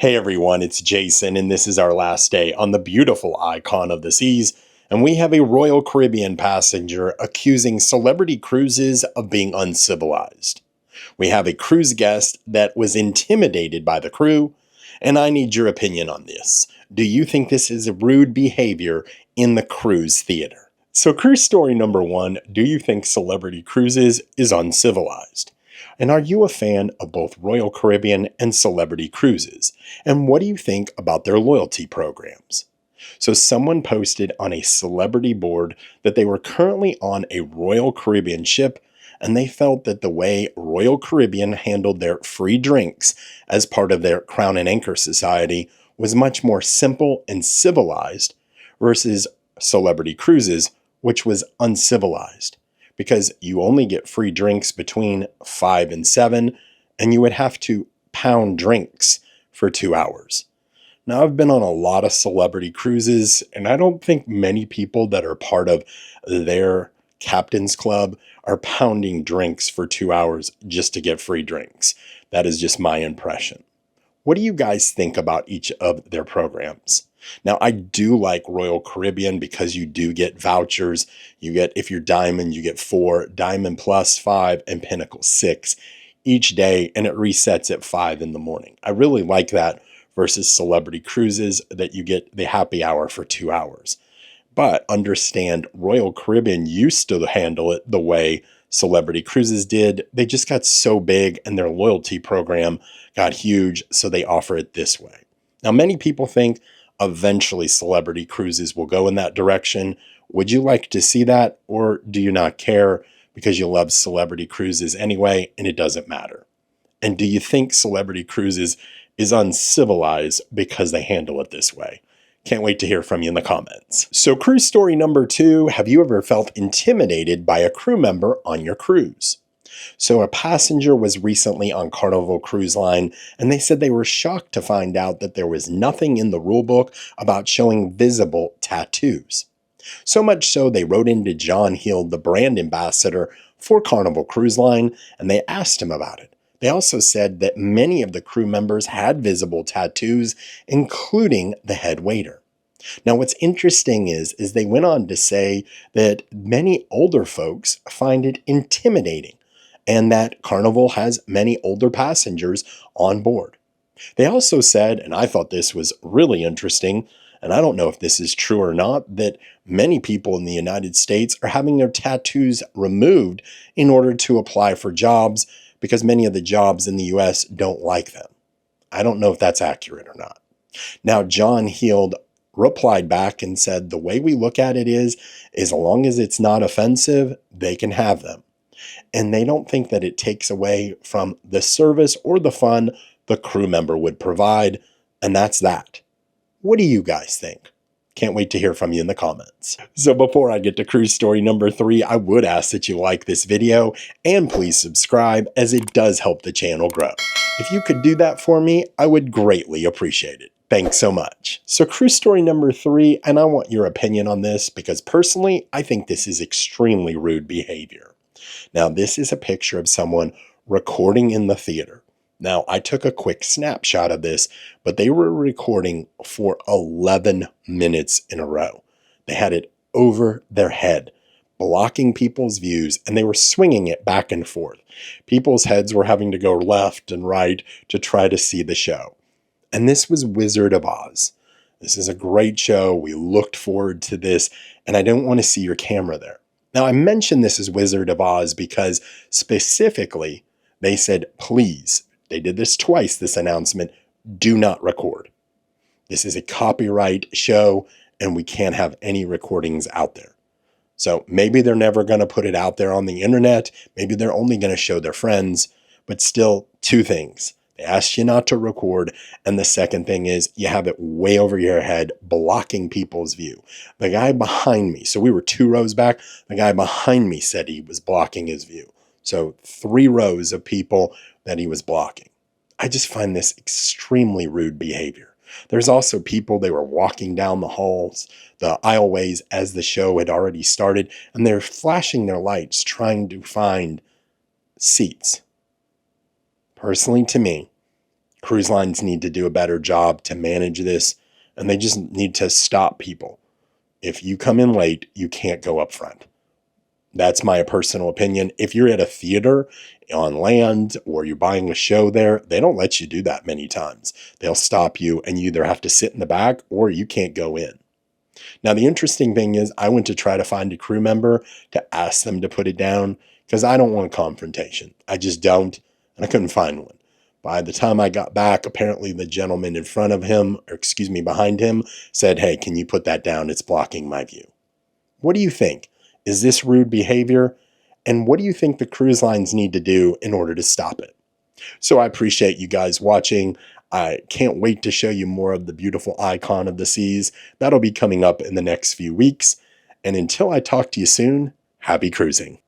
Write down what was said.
Hey everyone, it's Jason, and this is our last day on the beautiful Icon of the Seas. And we have a Royal Caribbean passenger accusing Celebrity Cruises of being uncivilized. We have a cruise guest that was intimidated by the crew, and I need your opinion on this. Do you think this is a rude behavior in the cruise theater? So, cruise story number one, do you think Celebrity Cruises is uncivilized? And are you a fan of both Royal Caribbean and Celebrity Cruises? And what do you think about their loyalty programs? So someone posted on a celebrity board that they were currently on a Royal Caribbean ship, and they felt that the way Royal Caribbean handled their free drinks as part of their Crown and Anchor Society was much more simple and civilized versus Celebrity Cruises, which was uncivilized, because you only get free drinks between 5 and 7, and you would have to pound drinks for 2 hours. Now, I've been on a lot of Celebrity Cruises, and I don't think many people that are part of their captain's club are pounding drinks for 2 hours just to get free drinks. That is just my impression. What do you guys think about each of their programs? Now, I do like Royal Caribbean because you do get vouchers. You get, if you're Diamond, you get 4, Diamond Plus 5, and Pinnacle 6 each day, and it resets at 5 in the morning. I really like that versus Celebrity Cruises that you get the happy hour for 2 hours. But understand, Royal Caribbean used to handle it the way Celebrity Cruises did. They just got so big and their loyalty program got huge, so they offer it this way. Now, many people think eventually Celebrity Cruises will go in that direction. Would you like to see that, or do you not care because you love Celebrity Cruises anyway and it doesn't matter? And do you think Celebrity Cruises is uncivilized because they handle it this way? Can't wait to hear from you in the comments. So, cruise story number 2, have you ever felt intimidated by a crew member on your cruise? So a passenger was recently on Carnival Cruise Line, and they said they were shocked to find out that there was nothing in the rule book about showing visible tattoos. So much so they wrote into John Hill, the brand ambassador for Carnival Cruise Line, and they asked him about it. They also said that many of the crew members had visible tattoos, including the head waiter. Now, what's interesting is they went on to say that many older folks find it intimidating, and that Carnival has many older passengers on board. They also said, and I thought this was really interesting, and I don't know if this is true or not, that many people in the United States are having their tattoos removed in order to apply for jobs because many of the jobs in the US don't like them. I don't know if that's accurate or not. Now, John Heald replied back and said, the way we look at it is, as long as it's not offensive, they can have them. And they don't think that it takes away from the service or the fun the crew member would provide, and that's that. What do you guys think? Can't wait to hear from you in the comments. So before I get to cruise story number 3, I would ask that you like this video and please subscribe, as it does help the channel grow. If you could do that for me, I would greatly appreciate it. Thanks so much. So cruise story number 3, and I want your opinion on this because personally, I think this is extremely rude behavior. Now, this is a picture of someone recording in the theater. Now, I took a quick snapshot of this, but they were recording for 11 minutes in a row. They had it over their head, blocking people's views, and they were swinging it back and forth. People's heads were having to go left and right to try to see the show. And this was Wizard of Oz. This is a great show. We looked forward to this, and I don't want to see your camera there. Now, I mentioned this as Wizard of Oz because specifically they said, please, they did this twice, this announcement, do not record. This is a copyright show and we can't have any recordings out there. So maybe they're never going to put it out there on the internet. Maybe they're only going to show their friends, but still 2 things. They asked you not to record, and the second thing is you have it way over your head, blocking people's view. The guy behind me, so we were 2 rows back, the guy behind me said he was blocking his view. So 3 rows of people that he was blocking. I just find this extremely rude behavior. There's also people, they were walking down the halls, the aisleways as the show had already started, and they're flashing their lights trying to find seats. Personally, to me, Cruise lines need to do a better job to manage this, and they just need to stop people. If you come in late, you can't go up front. That's my personal opinion. If you're at a theater on land or you're buying a show there, they don't let you do that many times. They'll stop you and you either have to sit in the back or you can't go in. Now, the interesting thing is I went to try to find a crew member to ask them to put it down because I don't want a confrontation. I just don't, and I couldn't find one. By the time I got back, apparently the gentleman in front of him, or excuse me, behind him, said, "Hey, can you put that down? It's blocking my view." What do you think? Is this rude behavior? And what do you think the cruise lines need to do in order to stop it? So I appreciate you guys watching. I can't wait to show you more of the beautiful icon of the seas. That'll be coming up in the next few weeks. And until I talk to you soon, happy cruising.